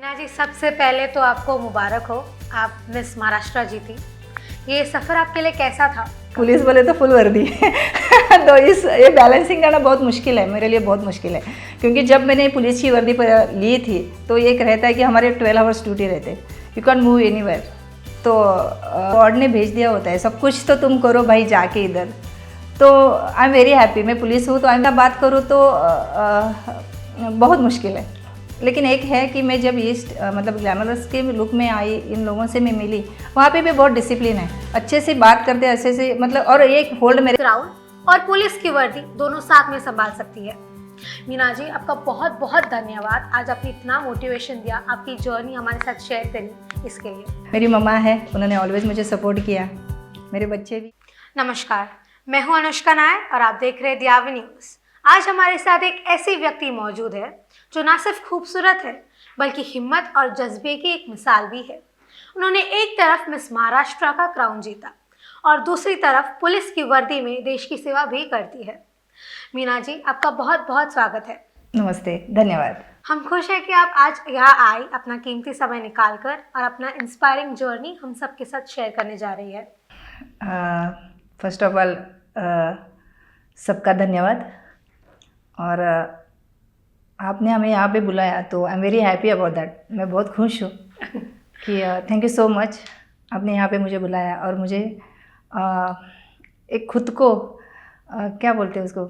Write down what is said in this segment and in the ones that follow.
मीना जी, सबसे पहले तो आपको मुबारक हो, आप मिस महाराष्ट्र जीती। ये सफ़र आपके लिए कैसा था? पुलिस बोले तो फुल वर्दी तो ये बैलेंसिंग करना बहुत मुश्किल है, मेरे लिए बहुत मुश्किल है। क्योंकि जब मैंने पुलिस की वर्दी पर ली थी तो एक रहता है कि हमारे 12 आवर्स ड्यूटी रहते, यू कैन मूव एनीवेयर। तो गॉड ने भेज दिया होता है, सब कुछ तो तुम करो भाई जाके इधर। तो आई एम वेरी हैप्पी। मैं पुलिस हूँ तो आई बात करूँ तो बहुत मुश्किल है। लेकिन एक है कि मैं जब मतलब ग्लैमरस के लुक में आई, इन लोगों से मैं मिली, वहाँ पे भी बहुत डिसिप्लिन है, अच्छे से बात करते हैं, अच्छे से मतलब, और एक होल्ड मेरे ग्राउंड और पुलिस की वर्दी दोनों साथ में संभाल सकती है। मीना जी, आपका बहुत बहुत धन्यवाद, आज आपने इतना मोटिवेशन दिया, आपकी जर्नी हमारे साथ शेयर करी, इसके लिए। मेरी मम्मा है, उन्होंने ऑलवेज मुझे सपोर्ट किया, मेरे बच्चे भी। नमस्कार, मैं हूं अनुष्का नायर और आप देख रहे हैं दियावी न्यूज़। आज हमारे साथ एक ऐसी व्यक्ति मौजूद है जो ना सिर्फ खूबसूरत है बल्कि हिम्मत और जज्बे की एक मिसाल भी है। उन्होंने एक तरफ मिस महाराष्ट्र का क्राउन जीता और दूसरी तरफ पुलिस की वर्दी में देश की सेवा भी करती है। मीना जी, आपका बहुत बहुत स्वागत है। नमस्ते, धन्यवाद। हम खुश हैं कि आप आज यहाँ आई, अपना कीमती समय निकाल कर और अपना इंस्पायरिंग जर्नी हम सबके साथ शेयर करने जा रही है। फर्स्ट ऑफ ऑल सबका धन्यवाद। और आपने हमें यहाँ पे बुलाया तो आई am very happy about that. मैं बहुत खुश हूँ कि थैंक यू सो मच, आपने यहाँ पे मुझे बुलाया और मुझे एक खुद को क्या बोलते हैं उसको,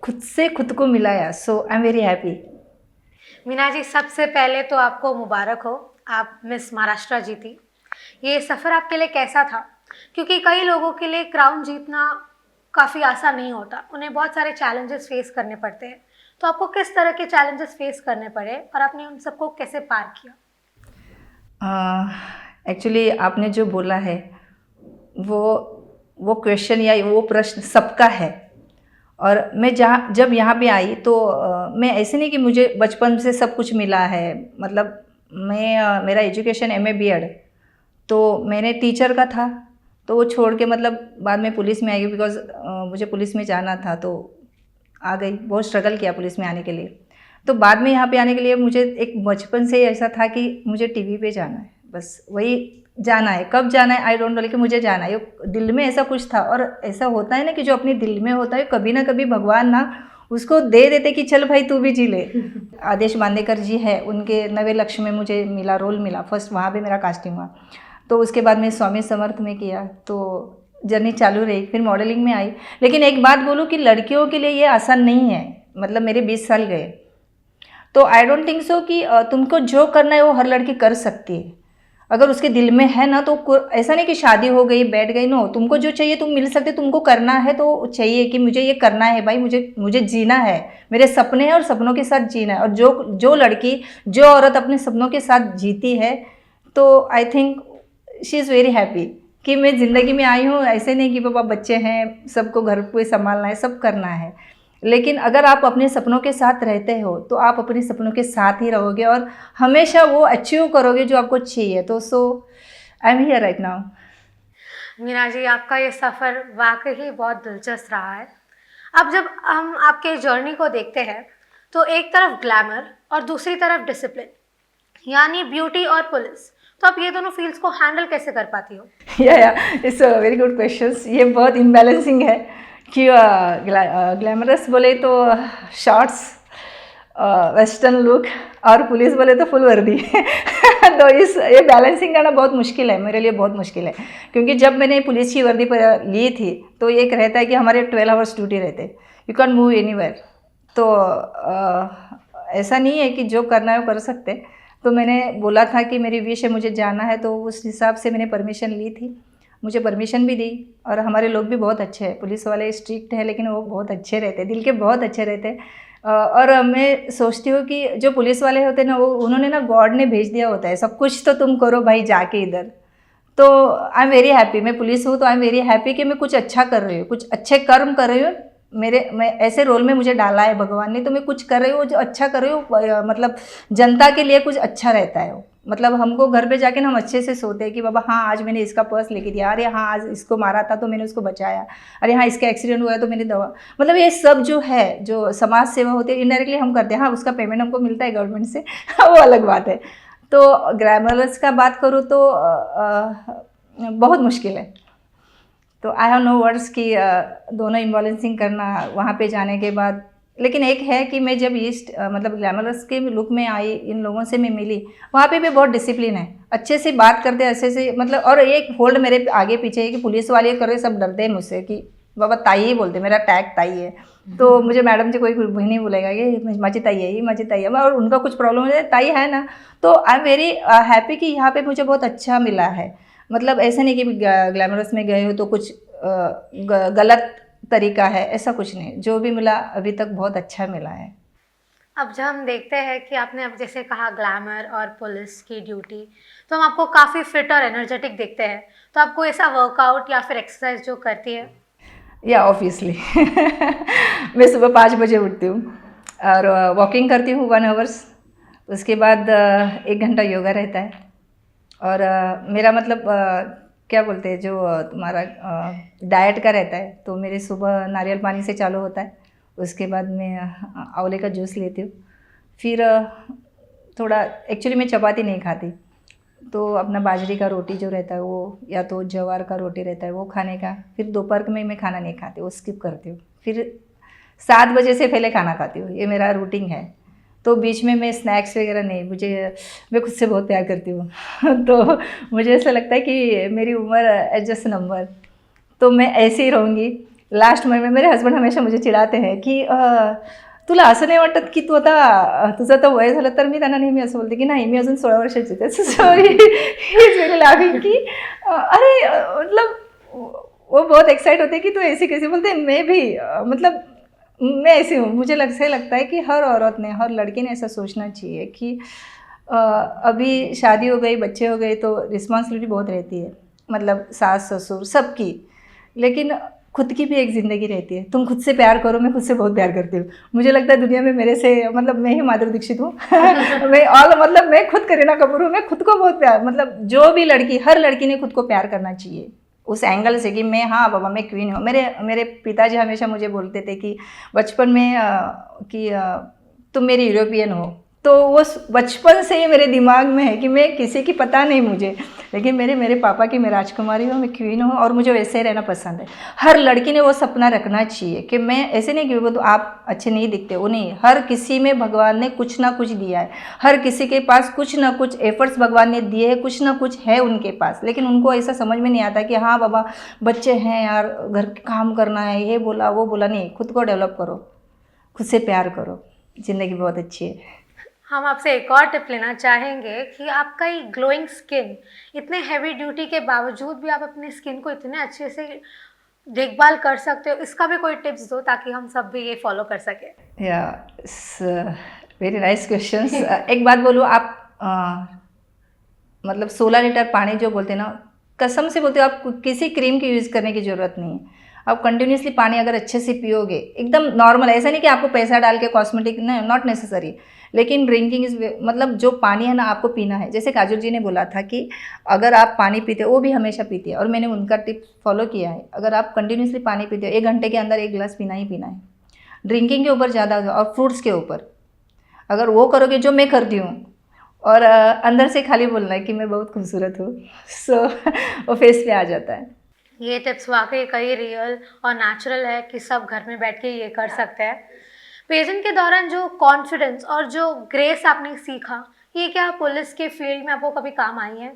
खुद से खुद को मिलाया। So I am very happy. Meena ji, सबसे पहले तो आपको मुबारक हो, आप मिस महाराष्ट्र जीती। ये सफ़र आपके लिए कैसा था? क्योंकि कई लोगों के लिए क्राउन जीतना काफ़ी आसान नहीं होता, उन्हें बहुत सारे चैलेंजेस फेस करने पड़ते हैं। तो आपको किस तरह के चैलेंजेस फेस करने पड़े और आपने उन सबको कैसे पार किया? एक्चुअली आपने जो बोला है वो क्वेश्चन या वो प्रश्न सबका है। और मैं जब यहाँ पे आई तो मैं ऐसे नहीं कि मुझे बचपन से सब कुछ मिला है। मतलब मेरा एजुकेशन MA BEd, तो मैंने टीचर का था, तो वो छोड़ के मतलब बाद में पुलिस में आई गई, बिकॉज मुझे पुलिस में जाना था तो आ गई। बहुत स्ट्रगल किया पुलिस में आने के लिए। तो बाद में यहाँ पे आने के लिए मुझे एक बचपन से ही ऐसा था कि मुझे TV पे जाना है, बस वही जाना है। कब जाना है आई डोंट नो, लेकिन मुझे जाना है, दिल में ऐसा कुछ था। और ऐसा होता है ना कि जो अपने दिल में होता है कभी ना कभी भगवान ना उसको दे देते कि चल भाई तू भी जी ले। आदेश बांदेकर जी है, उनके 90 लक्ष्य में मुझे मिला, रोल मिला फर्स्ट, वहाँ पे मेरा कास्टिंग हुआ। तो उसके बाद मैं स्वामी समर्थ में किया, तो जर्नी चालू रही, फिर मॉडलिंग में आई। लेकिन एक बात बोलूँ कि लड़कियों के लिए ये आसान नहीं है। मतलब मेरे 20 साल गए, तो आई डोंट थिंक सो कि तुमको जो करना है वो हर लड़की कर सकती है, अगर उसके दिल में है ना। तो ऐसा नहीं कि शादी हो गई बैठ गई, नो, तुमको जो चाहिए तुम मिल सकते, तुमको करना है तो चाहिए कि मुझे ये करना है भाई, मुझे जीना है, मेरे सपने हैं और सपनों के साथ जीना है। और जो लड़की, जो औरत अपने सपनों के साथ जीती है, तो I think she is very happy कि मैं ज़िंदगी में आई हूँ। ऐसे नहीं कि पापा बच्चे हैं, सबको घर पे संभालना है, सब करना है। लेकिन अगर आप अपने सपनों के साथ रहते हो तो आप अपने सपनों के साथ ही रहोगे और हमेशा वो अचीव करोगे जो आपको चाहिए। तो so I am here right now. Meena ji, आपका ये सफ़र वाकई बहुत दिलचस्प रहा है। अब जब हम आपके जर्नी को देखते हैं तो एक तरफ ग्लैमर और दूसरी तरफ डिसिप्लिन, यानी ब्यूटी और पुलिस, तो आप ये दोनों फील्ड्स को हैंडल कैसे कर पाती हो? या it's a very good questions. ये बहुत इम्बैलेंसिंग है कि ग्लैमरस बोले तो शॉर्ट्स, वेस्टर्न लुक, और पुलिस बोले तो फुल वर्दी तो ये बैलेंसिंग करना बहुत मुश्किल है, मेरे लिए बहुत मुश्किल है। क्योंकि जब मैंने पुलिस की वर्दी पर ली थी तो एक रहता है कि हमारे 12 आवर्स ड्यूटी रहते, यू कैन मूव एनीवेयर। तो ऐसा नहीं है कि जो करना है वो कर सकते। तो मैंने बोला था कि मेरी विश है, मुझे जाना है, तो उस हिसाब से मैंने परमिशन ली थी, मुझे परमिशन भी दी। और हमारे लोग भी बहुत अच्छे हैं, पुलिस वाले स्ट्रिक्ट है लेकिन वो बहुत अच्छे रहते हैं, दिल के बहुत अच्छे रहते हैं। और मैं सोचती हूँ कि जो पुलिस वाले होते हैं ना, वो उन्होंने ना गॉड ने भेज दिया होता है, सब कुछ तो तुम करो भाई जाके इधर। तो आई एम वेरी हैप्पी। मैं पुलिस हूँ तो आई एम वेरी हैप्पी कि मैं कुछ अच्छा कर रही हूँ, कुछ अच्छे कर्म कर रही हूँ। मैं ऐसे रोल में मुझे डाला है भगवान ने, तो मैं कुछ कर रही हूँ जो अच्छा कर रही हूँ। मतलब जनता के लिए कुछ अच्छा रहता है वो, मतलब हमको घर पे जाके ना हम अच्छे से सोते हैं कि बाबा हाँ आज मैंने इसका पर्स लेके दिया, अरे हाँ आज इसको मारा था तो मैंने उसको बचाया, अरे हाँ इसका एक्सीडेंट हुआ है तो मैंने दवा, मतलब ये सब जो है जो समाज सेवा होती है इनडायरेक्टली हम करते हैं। हाँ उसका पेमेंट हमको मिलता है गवर्नमेंट से वो अलग बात है। तो ग्लैमरस का बात करूँ तो बहुत मुश्किल है। तो आई हैव नो वर्ड्स कि दोनों इम्बैलेंसिंग करना वहाँ पे जाने के बाद। लेकिन एक है कि मैं जब ईस्ट मतलब ग्लैमरस के लुक में आई, इन लोगों से मैं मिली, वहाँ पे भी बहुत डिसिप्लिन है, अच्छे से बात करते हैं, अच्छे से मतलब। और एक होल्ड मेरे आगे पीछे है कि पुलिस वाले करे सब डरते हैं मुझसे कि बाबा ताई ही बोलते, मेरा टैग ताई है, तो मुझे मैडम से कोई नहीं बोलेगा कि माची ताई है, ये माची ताई है। और उनका कुछ प्रॉब्लम है ताई है ना, तो आई एम वेरी हैप्पी कि यहाँ पे मुझे बहुत अच्छा मिला है। मतलब ऐसा नहीं कि ग्लैमरस में गए हो तो कुछ गलत तरीका है, ऐसा कुछ नहीं, जो भी मिला अभी तक बहुत अच्छा मिला है। अब जब हम देखते हैं कि आपने अब जैसे कहा ग्लैमर और पुलिस की ड्यूटी, तो हम आपको काफ़ी फिट और एनर्जेटिक देखते हैं, तो आपको ऐसा वर्कआउट या फिर एक्सरसाइज जो करती है? या ऑब्वियसली मैं सुबह 5 बजे उठती हूँ और वॉकिंग करती हूँ 1 आवर्स, उसके बाद 1 घंटा योगा रहता है। और मेरा मतलब क्या बोलते हैं जो तुम्हारा डाइट का रहता है, तो मेरे सुबह नारियल पानी से चालू होता है, उसके बाद मैं आंवले का जूस लेती हूँ, फिर थोड़ा एक्चुअली मैं चपाती नहीं खाती, तो अपना बाजरी का रोटी जो रहता है वो, या तो ज्वार का रोटी रहता है वो खाने का। फिर दोपहर में मैं खाना नहीं खाती, वो स्किप करती हूँ। फिर 7 बजे से पहले खाना खाती हूँ, ये मेरा रूटीन है। तो बीच में मैं स्नैक्स वगैरह नहीं, मैं खुद से बहुत प्यार करती हूँ तो मुझे ऐसा लगता है कि मेरी उम्र एज जस्ट नंबर, तो मैं ऐसे ही रहूँगी। लास्ट में मेरे हस्बंड हमेशा मुझे चिढ़ाते हैं की तुला असं नाही वाटत की तू आता तुझं तर वय झालं तर मी त्यांना नेहमी असं बोलते की नाही मी अजून 16 वर्षाची आहे। सो ही इज वेरी लाविंग की अरे मतलब वो बहुत एक्साइट होते हैं कि तू ऐसी कैसी, बोलते मैं भी मतलब मैं ऐसी हूँ। मुझे से लगता है कि हर औरत ने, हर लड़की ने ऐसा सोचना चाहिए कि अभी शादी हो गई, बच्चे हो गए, तो रिस्पॉन्सिबिलिटी बहुत रहती है, मतलब सास ससुर सबकी, लेकिन खुद की भी एक ज़िंदगी रहती है। तुम खुद से प्यार करो, मैं खुद से बहुत प्यार करती हूँ। मुझे लगता है दुनिया में मेरे से मतलब मैं ही माधुरी दीक्षित हूँ मतलब मैं खुद करीना कपूर हूँ, मैं खुद को बहुत प्यार, मतलब जो भी लड़की, हर लड़की ने खुद को प्यार करना चाहिए उस एंगल से कि मैं, हाँ बाबा मैं क्वीन हूँ। मेरे पिताजी हमेशा मुझे बोलते थे कि बचपन में कि तुम मेरी यूरोपियन हो, तो वो बचपन से ही मेरे दिमाग में है कि मैं किसी की पता नहीं मुझे, लेकिन मेरे पापा की मैं राजकुमारी हूँ, मैं क्वीन हूँ, और मुझे वैसे ही रहना पसंद है। हर लड़की ने वो सपना रखना चाहिए कि मैं ऐसे नहीं कि वो तो आप अच्छे नहीं दिखते, वो नहीं, हर किसी में भगवान ने कुछ ना कुछ दिया है, हर किसी के पास कुछ ना कुछ एफर्ट्स भगवान ने दिए हैं, कुछ ना कुछ है उनके पास, लेकिन उनको ऐसा समझ में नहीं आता कि हाँ बाबा बच्चे हैं यार, घर के काम करना है, ये बोला वो बोला, नहीं, खुद को डेवलप करो, खुद से प्यार करो, ज़िंदगी बहुत अच्छी है। हम आपसे एक और टिप लेना चाहेंगे कि आपका ये ग्लोइंग स्किन, इतने हैवी ड्यूटी के बावजूद भी आप अपनी स्किन को इतने अच्छे से देखभाल कर सकते हो, इसका भी कोई टिप्स दो ताकि हम सब भी ये फॉलो कर सके। या वेरी नाइस क्वेश्चंस। एक बात बोलूँ, आप मतलब 16 लीटर पानी जो बोलते हैं ना, कसम से बोलते हो, आप किसी क्रीम की यूज़ करने की ज़रूरत नहीं है। आप कंटिन्यूसली पानी अगर अच्छे से पियोगे, एकदम नॉर्मल, ऐसा नहीं कि आपको पैसा डाल के कॉस्मेटिक, नहीं, नॉट नेसेसरी, लेकिन ड्रिंकिंग इज़, मतलब जो पानी है ना आपको पीना है। जैसे काजल जी ने बोला था कि अगर आप पानी पीते हो, वो भी हमेशा पीती है और मैंने उनका टिप फॉलो किया है। अगर आप कंटिन्यूसली पानी पीते हो, 1 घंटे के अंदर 1 गिलास पीना ही पीना है। ड्रिंकिंग के ऊपर ज़्यादा, और फ्रूट्स के ऊपर अगर वो करोगे जो मैं करती हूँ, और अंदर से खाली बोलना है कि मैं बहुत खूबसूरत हूँ, सो वो फेस पे आ जाता है। ये टिप्स वाकई कई रियल और नेचुरल है कि सब घर में बैठ के ये कर सकते हैं। पेजेंट के दौरान जो कॉन्फिडेंस और जो ग्रेस आपने सीखा, ये क्या पुलिस के फील्ड में आपको कभी काम आई है?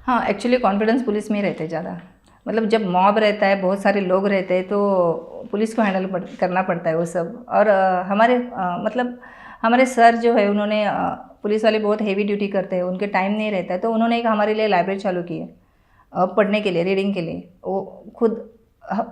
हाँ, एक्चुअली कॉन्फिडेंस पुलिस में ही रहते ज़्यादा। मतलब जब मॉब रहता है, बहुत सारे लोग रहते हैं, तो पुलिस को हैंडल करना पड़ता है वो सब। और मतलब हमारे सर जो है, उन्होंने पुलिस वाले बहुत हेवी ड्यूटी करते हैं, उनके टाइम नहीं रहता है, तो उन्होंने एक हमारे लिए लाइब्रेरी चालू की है पढ़ने के लिए, रीडिंग के लिए। वो खुद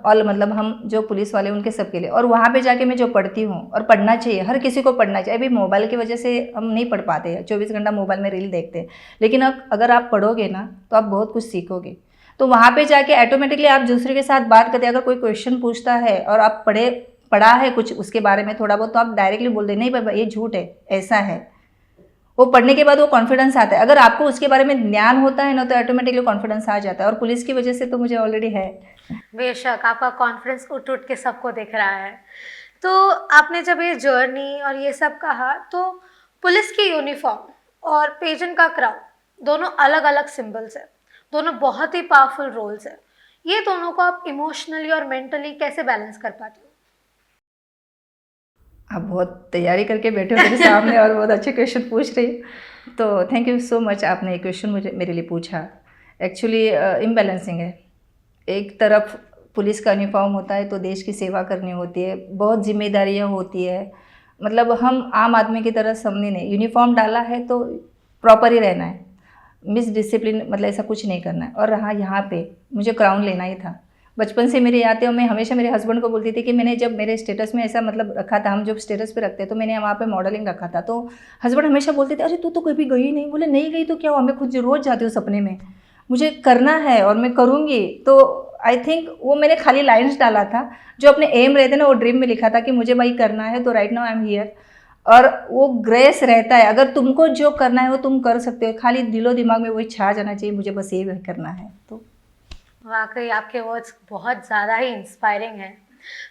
ऑल, मतलब हम जो पुलिस वाले उनके सब के लिए, और वहाँ पे जाके मैं जो पढ़ती हूँ, और पढ़ना चाहिए, हर किसी को पढ़ना चाहिए। अभी मोबाइल की वजह से हम नहीं पढ़ पाते हैं, 24 घंटा मोबाइल में रील देखते हैं, लेकिन अब अगर आप पढ़ोगे ना तो आप बहुत कुछ सीखोगे। तो वहाँ पे जाके ऑटोमेटिकली आप दूसरे के साथ बात करते हैं, अगर कोई क्वेश्चन पूछता है और आप पढ़ा है कुछ उसके बारे में थोड़ा बहुत, तो आप डायरेक्टली बोल दे, नहीं बाबा ये झूठ है, ऐसा है। वो पढ़ने के बाद वो कॉन्फिडेंस आता है। अगर आपको उसके बारे में ज्ञान होता है ना तो ऑटोमेटिकली कॉन्फिडेंस आ जाता है, और पुलिस की वजह से तो मुझे ऑलरेडी है। बेशक आपका कॉन्फिडेंस उठ उठ के सबको दिख रहा है। तो आपने जब ये जर्नी और ये सब कहा, तो पुलिस की यूनिफॉर्म और पेजेंट का क्राउन दोनों अलग अलग सिंबल्स है, दोनों बहुत ही पावरफुल रोल्स है। ये दोनों को आप इमोशनली और मेंटली कैसे बैलेंस कर पाते हो? आप बहुत तैयारी करके बैठे हो मेरे सामने और बहुत अच्छे क्वेश्चन पूछ रही हो, तो थैंक यू सो मच, आपने ये क्वेश्चन मेरे लिए पूछा। एक्चुअली इम्बैलेंसिंग है। एक तरफ पुलिस का यूनिफॉर्म होता है तो देश की सेवा करनी होती है, बहुत जिम्मेदारियाँ होती है। मतलब हम आम आदमी की तरह समझे नहीं, यूनिफॉर्म डाला है तो प्रॉपर ही रहना है, मिस डिसिप्लिन मतलब ऐसा कुछ नहीं करना है। और रहा यहाँ पे मुझे क्राउन लेना ही था, बचपन से मेरे याद है। और मैं हमेशा मेरे हस्बैंड को बोलती थी कि मैंने जब मेरे स्टेटस में ऐसा मतलब रखा था, हम जब स्टेटस पे रखते तो मैंने वहाँ पे मॉडलिंग रखा था, तो हस्बैंड हमेशा बोलते थे अरे तू तो कभी गई नहीं। बोले नहीं गई तो क्या हुआ, मैं खुद रोज़ जाती हूँ सपने में, मुझे करना है और मैं करूँगी। तो आई थिंक वो मैंने खाली लाइन्स डाला था, जो अपने एम रहते ना वो ड्रीम में लिखा था कि मुझे भाई करना है, तो right now I am here. और वो ग्रेस रहता है, अगर तुमको जो करना है वो तुम कर सकते हो, खाली दिलो दिमाग में वही छा जाना चाहिए मुझे बस ये करना है। तो वाकई आपके वर्ड्स बहुत ज़्यादा ही इंस्पायरिंग हैं।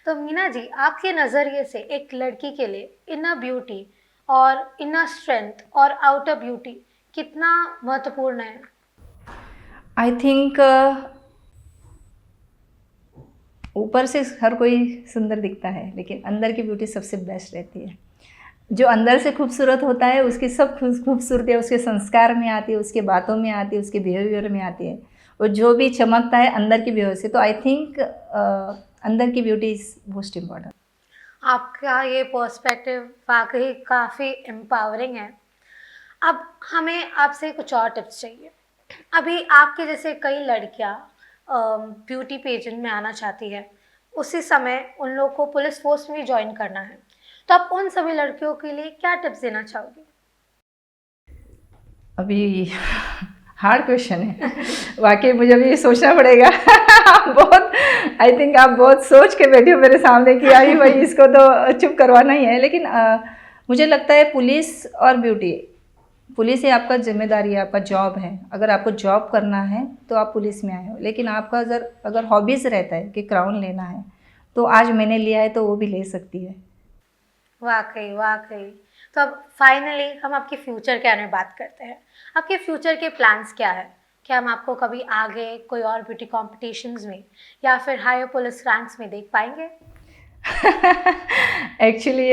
तो मीना जी, आपके नज़रिए से एक लड़की के लिए इनर ब्यूटी और इनर स्ट्रेंथ और आउटर ब्यूटी कितना महत्वपूर्ण है? आई थिंक ऊपर से हर कोई सुंदर दिखता है, लेकिन अंदर की ब्यूटी सबसे बेस्ट रहती है। जो अंदर से खूबसूरत होता है उसकी सब खूबसूरती उसके संस्कार में आती है, उसके बातों में आती है, उसके बिहेवियर में आती है। और जो भी चमकता है अंदर की ब्यूटी से। तो आई थिंक अंदर की ब्यूटी इज़ मोस्ट इम्पॉर्टेंट। आपका ये पर्सपेक्टिव वाकई काफ़ी एम्पावरिंग है। अब हमें आपसे कुछ और टिप्स चाहिए। अभी आपके जैसे कई लड़कियां ब्यूटी पेजेंट में आना चाहती है, उसी समय उन लोगों को पुलिस फोर्स में भी ज्वाइन करना है, तो आप उन सभी लड़कियों के लिए क्या टिप्स देना चाहोगे? अभी हार्ड क्वेश्चन है वाकई, मुझे अभी सोचना पड़ेगा बहुत, आई थिंक आप बहुत सोच के बैठे हो मेरे सामने कि यार भाई इसको तो चुप करवाना ही है। लेकिन मुझे लगता है पुलिस और ब्यूटी, पुलिस ही आपका जिम्मेदारी है, आपका जॉब है। अगर आपको जॉब करना है तो आप पुलिस में आए हो, लेकिन आपका अगर हॉबीज़ रहता है कि क्राउन लेना है, तो आज मैंने लिया है तो वो भी ले सकती है। वाकई वाकई। तो अब फाइनली हम आपके फ्यूचर के बारे में बात करते हैं। आपके फ्यूचर के प्लान्स क्या है? क्या हम आपको कभी आगे कोई और ब्यूटी कॉम्पिटिशन्स में या फिर हायर पुलिस रैंक्स में देख पाएंगे? एक्चुअली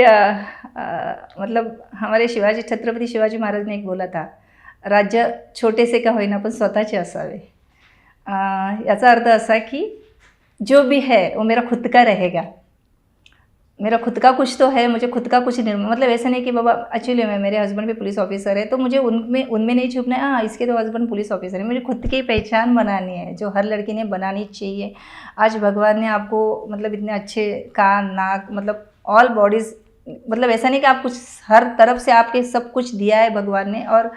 मतलब हमारे छत्रपती शिवाजी महाराज ने एक बोला था, राज्य छोटेसे का होईना पण स्वतःचे असावे। याचा अर्थ असा की जो भी है वो मेरा खुद का रहेगा, मेरा खुद का कुछ तो है, मुझे खुद का कुछ नहीं, मतलब ऐसा नहीं कि बाबा एक्चुअली मेरे हस्बैंड भी पुलिस ऑफिसर है तो मुझे उनमें नहीं छुपना है, हाँ इसके तो हस्बैंड पुलिस ऑफिसर है। मुझे खुद की पहचान बनानी है, जो हर लड़की ने बनानी चाहिए। आज भगवान ने आपको मतलब इतने अच्छे कान नाक मतलब ऑल बॉडीज़, मतलब ऐसा नहीं कि आप कुछ हर तरफ से आपके सब कुछ दिया है भगवान ने। और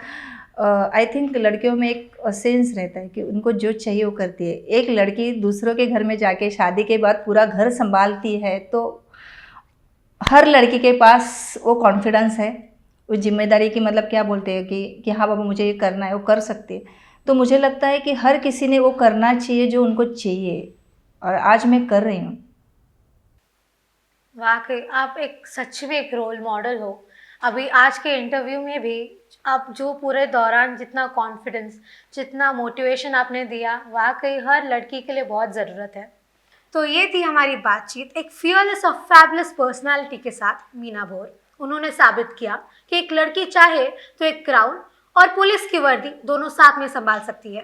आई थिंक लड़कियों में एक सेंस रहता है कि उनको जो चाहिए वो करती है। एक लड़की दूसरों के घर में जाके शादी के बाद पूरा घर संभालती है, तो हर लड़की के पास वो कॉन्फिडेंस है, वो जिम्मेदारी की मतलब क्या बोलते हैं कि हाँ बाबा मुझे ये करना है, वो कर सकती है। तो मुझे लगता है कि हर किसी ने वो करना चाहिए जो उनको चाहिए, और आज मैं कर रही हूँ। वाकई आप एक सच में एक रोल मॉडल हो। अभी आज के इंटरव्यू में भी आप जो पूरे दौरान जितना कॉन्फिडेंस, जितना मोटिवेशन आपने दिया, वाकई हर लड़की के लिए बहुत ज़रूरत है। तो ये थी हमारी बातचीत एक फियरलेस और फैबुलस पर्सनालिटी के साथ, मीना भोर। उन्होंने साबित किया कि एक लड़की चाहे तो एक क्राउन और पुलिस की वर्दी दोनों साथ में संभाल सकती है।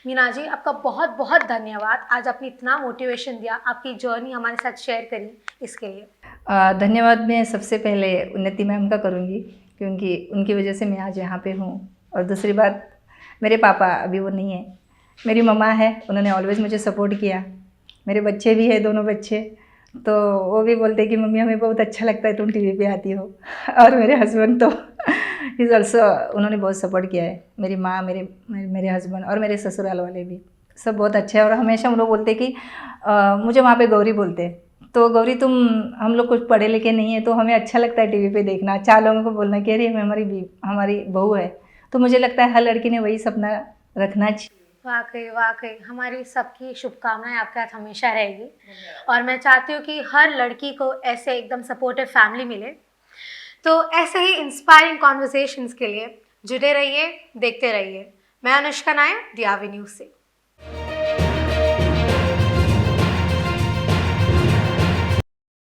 मीना जी, आपका बहुत बहुत धन्यवाद, आज आपने इतना मोटिवेशन दिया, आपकी जर्नी हमारे साथ शेयर करी, इसके लिए धन्यवाद मैं सबसे पहले उन्नति मैम का करूँगी, क्योंकि उनकी वजह से मैं आज यहाँ पे हूँ। और दूसरी बात, मेरे पापा अभी वो नहीं है, मेरी मम्मा है, उन्होंने ऑलवेज़ मुझे सपोर्ट किया। मेरे बच्चे भी है, दोनों बच्चे, तो वो भी बोलते हैं कि मम्मी हमें बहुत अच्छा लगता है तुम टीवी पे आती हो। और मेरे हस्बैंड तो इज़ ऑल्सो, उन्होंने बहुत सपोर्ट किया है। मेरी माँ, मेरे हस्बैंड और मेरे ससुराल वाले भी सब बहुत अच्छे हैं। और हमेशा उन लोग बोलते हैं कि मुझे वहाँ पे गौरी बोलते हैं, तो गौरी तुम हम लोग कुछ पढ़े लिखे नहीं है तो हमें अच्छा लगता है टीवी पे देखना, 4 लोगों को बोलना कि अरे हमारी बहू है। तो मुझे लगता है हर लड़की ने वही सपना रखना चाहिए। वाकई वाकई हमारी सबकी शुभकामनाएं आपके साथ हमेशा रहेगी और मैं चाहती हूँ कि हर लड़की को ऐसे एकदम सपोर्टिव फैमिली मिले। तो ऐसे ही इंस्पायरिंग कॉन्वर्सेशंस के लिए जुड़े रहिए, देखते रहिए। मैं अनुष्का नायर, DRV न्यूज़ से।